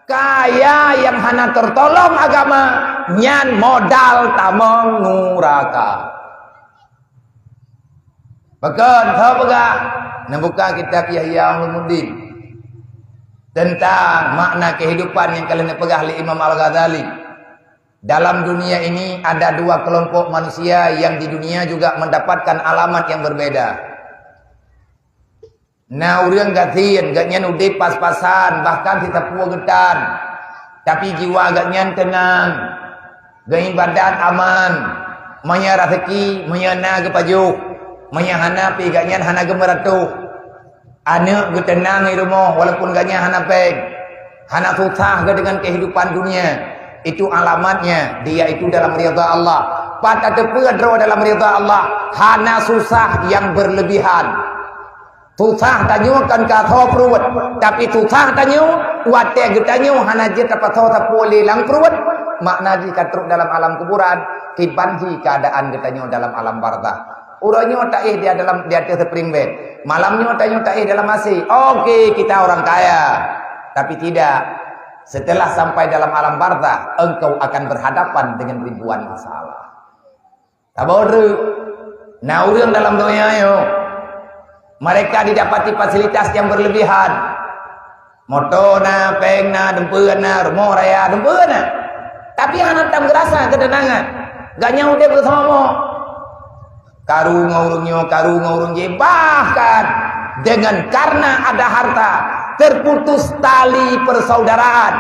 Kaya yang hana tertolong agama, nyan modal tamong nguraka. Bahkan tahu pegah, membuka kitab Ihya Ulumuddin tentang makna kehidupan yang kalian pegah oleh Imam Al-Ghazali. Dalam dunia ini ada dua kelompok manusia yang di dunia juga mendapatkan alamat yang berbeda. Nah, urang gatin, gatnyan udip pas-pasan, bahkan kita pua getan. Tapi jiwa gatnyan tenang. Gain badan aman. Manya rezeki, manya na gepajuk. Manya hana pi gatnyan hana gemeratuh. Anak getenang di rumah walaupun gatnyan hana peng. Hana susah dengan kehidupan dunia. Itu alamatnya, dia itu dalam ridha Allah. Pada tepedro dalam ridha Allah, hana susah yang berlebihan. Susah tanyo kan katho pruwet, tapi susah tanyo wate getanyo hana je tapatho tapole lang pruwet. Makna ji katruk dalam alam kuburan, kibanji keadaan getanyo dalam alam barzah. Uranyo taih dia dalam dia tepring bed. Malamnya tanyo taih dalam masih. Oke, kita orang kaya. Tapi tidak. Setelah sampai dalam alam barzah, engkau akan berhadapan dengan ribuan masalah. Taboru. Nah, urang dalam dunia yo. Mereka didapati fasilitas yang berlebihan. Motona, pengna, dempena, rumah raya, dempena. Tapi anak tak merasa ketenangan. Gak nyau dia bersama. Karu ngurungnya. Bahkan dengan karena ada harta, terputus tali persaudaraan.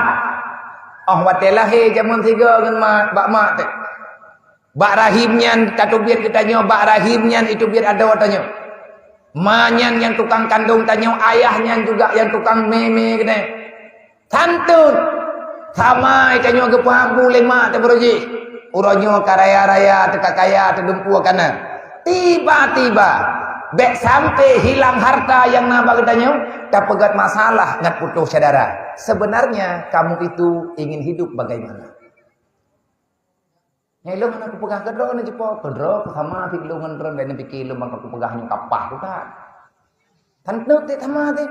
Oh watelah zaman 3 dengan bak mak teh. Bak rahimnya katubir kita nyo, bak rahimnya itu biar ada watanya. Manyan yang tukang kandung tanyo, ayahnya juga yang tukang meme kene. Santun. Sama itanyo gepabu lema te beroji. Uronyo karaya-raya teka kaya tedempu kana. Tiba-tiba bek sampai hilang harta yang nabag tanyo, tapegat masalah ngat putus saudara. Sebenarnya kamu itu ingin hidup bagaimana? Nyelong aku pegah kedro na jepo kedro sama ti ilungan ron ben pikir lu mangko pegah nyu kapah tu kan. Tantu te sama te.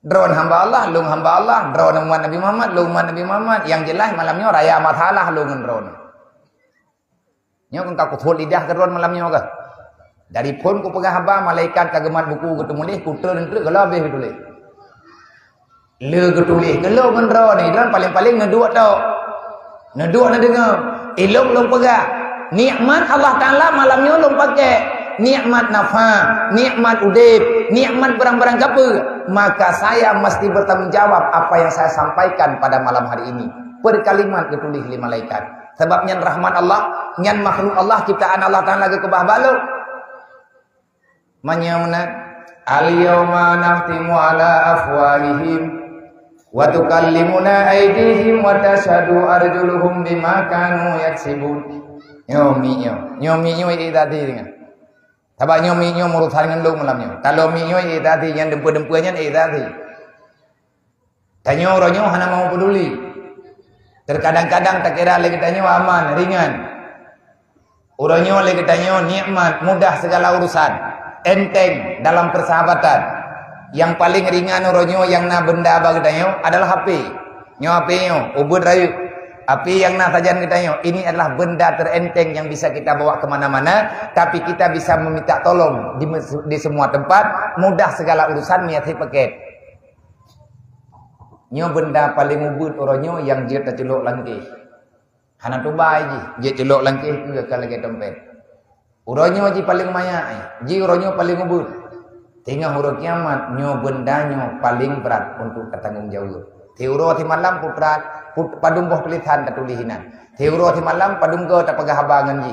Drone hamba Allah, lung hamba Allah, drone umat Nabi Muhammad, lung umat Nabi Muhammad. Yang jelas malamnya raya matalah lungan drone. Nyo kan ku thol lidah kedron malamnya ke. Dari pun ku pegah hamba malaikat kagemat buku ketemu leh putra dan tu kalau habis tu leh. Le ketulih kalau ngendro ni drone paling-paling ngedua tau. Ngedua na dengar. Ilung long pegah. Nikmat Allah Ta'ala malamnya long pakai. Nikmat nafa, nikmat udip, nikmat barang-barang apa. Maka saya mesti bertanggung jawab apa yang saya sampaikan pada malam hari ini. Berkalimat ketulih li malaikat. Sebabnya rahmat Allah, nyan makhluk Allah ciptaan Allah Ta'ala ke kebah balu. Manyamna al-yawma naftimu ala afwahihim wa tukallimuna aydihim wa tashhadu arjuluhum bima kanu yaksibun. Nyomi tadi dengan. Tabak nyomi urusan dengan lu malamnya. Kalau nyomi tadi yang dempu-dempunya tadi. Tanyo ronyo hana mau peduli. Terkadang-kadang tak kira lagi tanyo aman, ringan. Uronyo lagi tanyo nikmat, mudah segala urusan. Enteng dalam persahabatan. Yang paling ringan uronyo yang na benda bagi tanyo adalah HP. Nyo HP nyo, ubud rayu. Api yang na sajan kita nyo, ini adalah benda terenteng yang bisa kita bawa kemana-mana. Tapi kita bisa meminta tolong di semua tempat. Mudah segala urusan niat paket. Nyo benda paling ubud uronyo yang dia tercelok langkih. Hana tubai ji, dia celok langkih juga kalau lagi dompet. Uronyo ji paling maya, ji uronyo paling ubud. Tinggal huruf kiamat, nyo bendanya paling berat untuk ketanggung jawab. Teuro ti malam putrat, padumboh pelitan katulihinan. Teuro ti malam padumgo tak pegah habangan ji.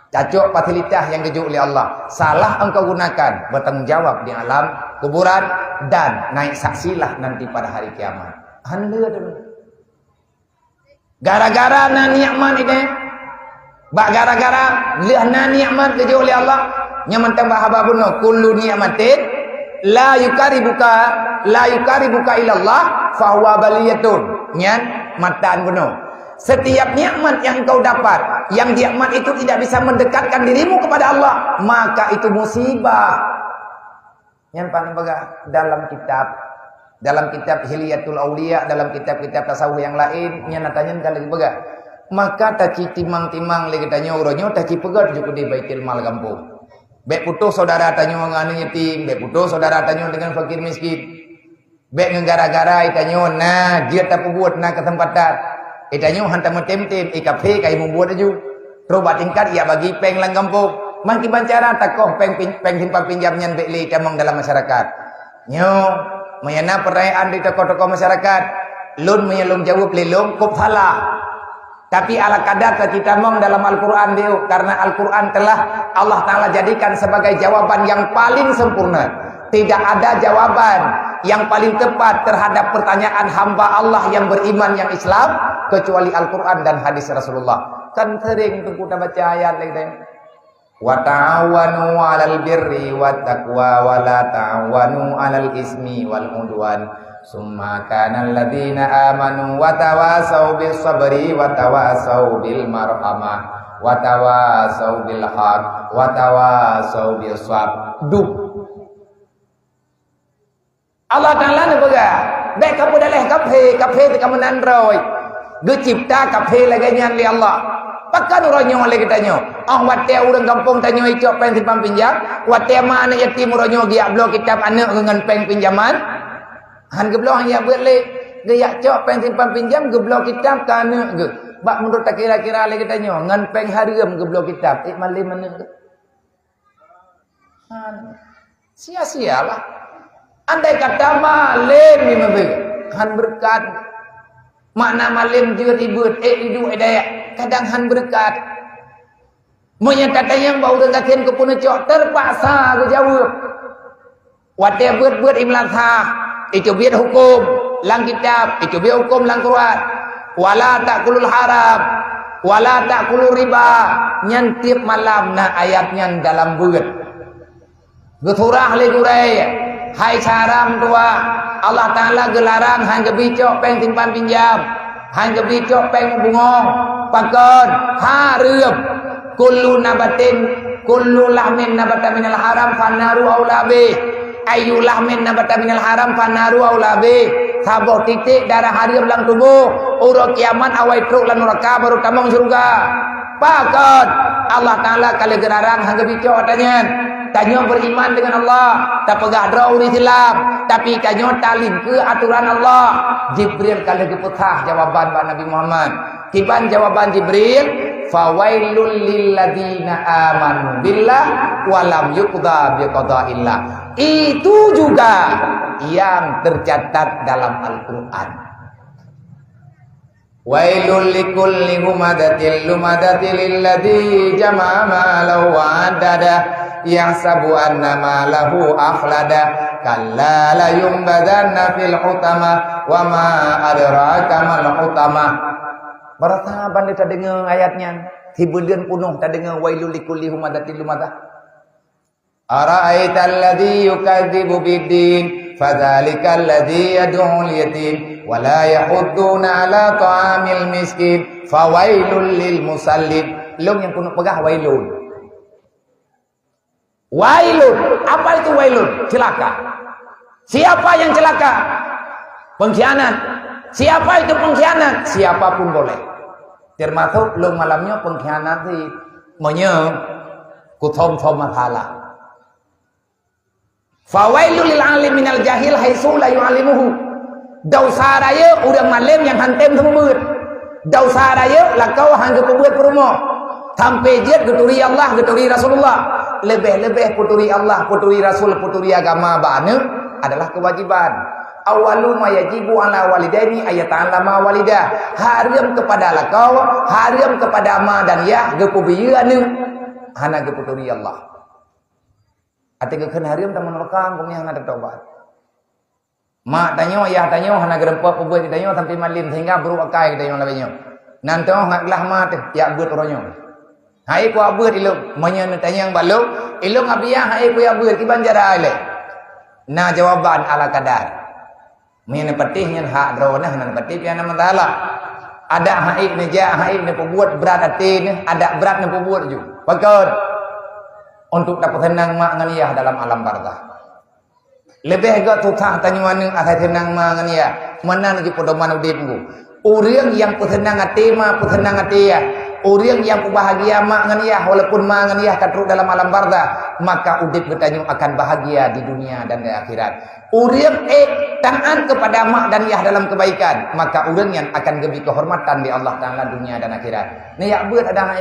Cacok fasilitas yang dijuk oleh Allah. Salah engkau gunakan, bertanggung jawab di alam kuburan dan naik saksilah nanti pada hari kiamat. Handa dulu. Gara-gara na nikmat ini, bak gara-gara na nikmat dijuk oleh Allah. Nyaman tambah haba bunuh kullu ni'matin la yukaribuka ilallah fahuwa baliyatun. Nyan mataan bunuh. Setiap nikmat yang kau dapat, yang nikmat itu tidak bisa mendekatkan dirimu kepada Allah, maka itu musibah. Yang paling bagus dalam kitab dalam kitab Hilyatul Auliya, dalam kitab-kitab tasawuf yang lain, nya natanya kan lagi pegat. Maka taci timang-timang lagi tanya uronyo taci pegat juga di Baitul Mal kampung. Bek putus saudara tanya nganu yatim, bek putus saudara tanya dengan fakir miskin. Bek ngegara-gara itanyo nah dia tak buat nah kesempatan. Itanyo hantam tem-tem ikafe kai membuat aju. Robat tingkat ia bagi peng lang kampung. Mangki bancara takoh peng simpan pinjamnya bek li tamang dalam masyarakat. Nyo mayana perayaan di toko-toko masyarakat. Lun menyelung jawab lelong kup salah. Tapi ala kadar kita mong dalam Al-Quran dia, karena Al-Quran telah Allah Ta'ala jadikan sebagai jawaban yang paling sempurna. Tidak ada jawaban yang paling tepat terhadap pertanyaan hamba Allah yang beriman, yang Islam, kecuali Al-Quran dan hadis Rasulullah. Kan sering kita baca ayat lagi. Wa ta'awanu 'alal birri wat taqwa wa la ta'awanu 'alal ismi wal 'udwan. Summa kana alladziina aamanu wa tawassaw bis sabri wa tawassaw bil marhamah wa tawassaw bil haqq wa tawassaw bis sabr. Allah Taala ni bega baik kamu daleh kafe tu kamu nandroi ge cipta kafe lagi nyan li Allah pakan uronyo lagi tanyo wate urang kampung tanyo icok peng simpan pinjam wate mana yatim uronyo gi ablo kitab anak dengan peng pinjaman. Han geblo hanya buat le gaya cok peng simpan pinjam geblo kitab kana ge bak menurut tak kira-kira le kita nyo ngan peng haram geblo kitab malim mana ge sia-sialah andai kata malim ni mabeg han berkat makna malim je ribut hidup daya kadang han berkat monya katanya bau dengakin ke pun cok terpaksa ge jawab wate buat imlatha itu biar hukum lang kitab, itu biar hukum lang Quran. Wala ta'kulul haram, wala ta'kulur riba. Nyantip malam nah ayatnya dalam buat. Geturah le gurai. Hai saram tua. Allah Taala gelarang hang gebicok peng simpan pinjam. Hang gebicok peng bungong. Pakon hareup. Kullu nabatin, kullu lahmin nabata minal haram fanaru aulabi. Ayulah min nabata minal haram fanaru aulabi. Saboh titik darah haram lang tubuh uro kiamat awai truk lan neraka baru tamang surga. Pakon Allah Taala kali gerarang hangga bico tanya tanyo beriman dengan Allah tak pegah draw di Islam tapi tanyo talim ke aturan Allah. Jibril kali geputah jawaban Nabi Muhammad tiban jawaban Jibril fawailul lil ladzina amanu billah walam yuqda biqada'illah. Itu juga yang tercatat dalam Al-Quran. Wailul likulli humadatil lumadatil ladzi jama'a malahu wa adada yahsabu anna malahu akhlada kalla la yumbadanna fil hutama wa ma adraka mal hutama. Para sahabat kita dengar ayatnya hibulian penuh tak dengar wailul likulli humadatil lumadah. Ara'aital ladzi yukadzibu biddin fadzalikal ladzi yad'ul yatim wa la yahudduna 'ala ta'amil miskin fawailul lil musallin. Long yang penuh pegah wailun. Wailun, apa itu wailun? Celaka. Siapa yang celaka? Pengkhianat. Siapa itu pengkhianat? Siapapun boleh. Termasuk long malamnya pengkhianat di menye kuthom-thom mathala. Fawailul lil alim minal jahil haitsu la yu'allimuhu. Dosa raya urang malim yang hantem sembeut. Dosa raya lakau hangge pembuat perumo. Sampai jet geturi Allah, geturi Rasulullah. Lebih-lebih puturi Allah, puturi Rasul, puturi agama ba'ana adalah kewajiban. Awalu ma yajibu ala walidaini ayata'allama walidah. Haram kepada lakau, haram kepada ma dan ya gepubieun hana geputuri Allah. Ati gekeun hareum tah menolakang kumnya ngada tobat. Mak tanyo ayah tanyo hana gerempok pubeut tanyo sampai malim sehingga buru akai tanyo labenyo. Nanto ngaklah mat ya beut oronyo. Hai ku abeut ilung menyen tanya yang balung ilung abiah hai ku abeut ki banjara ale. Nah jawaban ala kadar. Menyen petih nyen hak dronah nan petih piana mentala. Ada haid neja haid ne pubuat berat ati ne ada berat ne pubuat ju. Pakon untuk dapat tenang mak nganiyah dalam alam barzah. Lebih gak tutah tanya mana atai tenang mangan ya. Mana lagi pedoman udipku. Orang yang petenang hati mah petenang hati ya. Orang yang bahagia mangan ya walaupun mangan ya kadruk dalam alam barzah, maka udip bertanya akan bahagia di dunia dan di akhirat. Orang taat kepada mak dan yah dalam kebaikan, maka orang yang akan lebih kehormatan di Allah Taala dunia dan akhirat. Ni ya buat ada